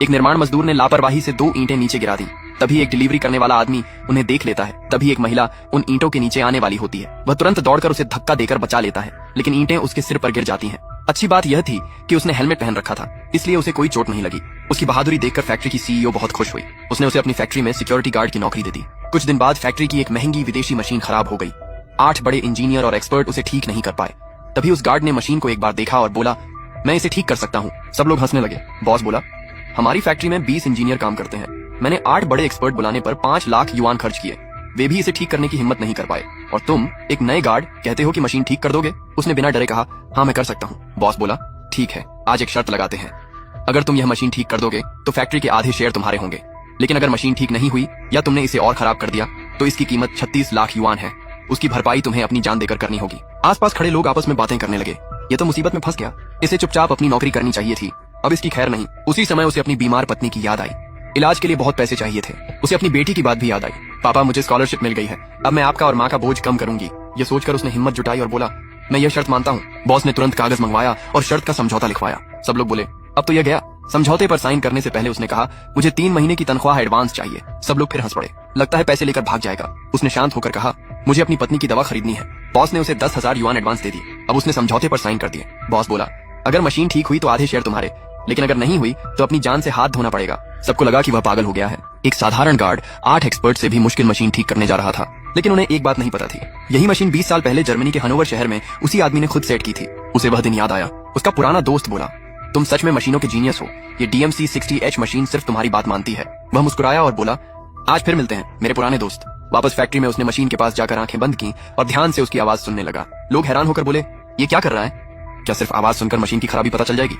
एक निर्माण मजदूर ने लापरवाही से 2 ईंटें नीचे गिरा दी। तभी एक डिलीवरी करने वाला आदमी उन्हें देख लेता है। तभी एक महिला उन ईंटों के नीचे आने वाली होती है। वह तुरंत दौड़कर उसे धक्का देकर बचा लेता है, लेकिन ईंटें उसके सिर पर गिर जाती हैं। अच्छी बात यह थी कि उसने हेलमेट पहन रखा था, इसलिए उसे कोई चोट नहीं लगी। उसकी बहादुरी देखकर फैक्ट्री की सीईओ बहुत खुश हुई। उसने उसे अपनी फैक्ट्री में सिक्योरिटी गार्ड की नौकरी दे दी। कुछ दिन बाद फैक्ट्री की एक महंगी विदेशी मशीन खराब हो गई। 8 बड़े इंजीनियर और एक्सपर्ट उसे ठीक नहीं कर पाए। तभी उस गार्ड ने मशीन को एक बार देखा और बोला, मैं इसे ठीक कर सकता हूँ। सब लोग हंसने लगे। बॉस बोला, हमारी फैक्ट्री में 20 इंजीनियर काम करते हैं। मैंने 8 बड़े एक्सपर्ट बुलाने पर 5 लाख युआन खर्च किए, वे भी इसे ठीक करने की हिम्मत नहीं कर पाए, और तुम एक नए गार्ड कहते हो कि मशीन ठीक कर दोगे? उसने बिना डरे कहा, हाँ मैं कर सकता हूँ। बॉस बोला, ठीक है, आज एक शर्त लगाते हैं। अगर तुम यह मशीन ठीक कर दोगे तो फैक्ट्री के आधे शेयर तुम्हारे होंगे, लेकिन अगर मशीन ठीक नहीं हुई या तुमने इसे और खराब कर दिया तो इसकी कीमत 36 लाख युआन है। उसकी भरपाई तुम्हें अपनी जान देकर करनी होगी। आसपास खड़े लोग आपस में बातें करने लगे। ये तो मुसीबत में फंस गया, इसे चुपचाप अपनी नौकरी करनी चाहिए थी। अब इसकी खैर नहीं। उसी समय उसे अपनी बीमार पत्नी की याद आई। इलाज के लिए बहुत पैसे चाहिए थे। उसे अपनी बेटी की बात भी याद आई। पापा, मुझे स्कॉलरशिप मिल गई है, अब मैं आपका और माँ का बोझ कम करूंगी। ये सोचकर उसने हिम्मत जुटाई और बोला, मैं यह शर्त मानता हूँ। बॉस ने तुरंत कागज मंगवाया और शर्त का समझौता लिखवाया। सब लोग बोले, अब तो यह गया। समझौते पर साइन करने से पहले उसने कहा, मुझे 3 महीने की तनख्वाह एडवांस चाहिए। सब लोग फिर हंस पड़े। लगता है पैसे लेकर भाग जाएगा। उसने शांत होकर कहा, मुझे अपनी पत्नी की दवा खरीदनी है। बॉस ने उसे 10,000 युआन एडवांस दे दी। अब उसने समझौते पर साइन कर दिए। बॉस बोला, अगर मशीन ठीक हुई तो आधे शेयर तुम्हारे, लेकिन अगर नहीं हुई तो अपनी जान से हाथ धोना पड़ेगा। सबको लगा कि वह पागल हो गया है। एक साधारण गार्ड 8 एक्सपर्ट से भी मुश्किल मशीन ठीक करने जा रहा था, लेकिन उन्हें एक बात नहीं पता थी। यही मशीन 20 साल पहले जर्मनी के हनोवर शहर में उसी आदमी ने खुद सेट की थी। उसे वह दिन याद आया। उसका पुराना दोस्त बोला, तुम सच में मशीनों के जीनियस हो। ये DMC 60H मशीन सिर्फ तुम्हारी बात मानती है। वह मुस्कुराया और बोला, आज फिर मिलते हैं मेरे पुराने दोस्त। वापस फैक्ट्री में उसने मशीन के पास जाकर आंखें बंद की और ध्यान से उसकी आवाज सुनने लगा। लोग हैरान होकर बोले, ये क्या कर रहा है? क्या सिर्फ आवाज सुनकर मशीन की खराबी पता चल जाएगी?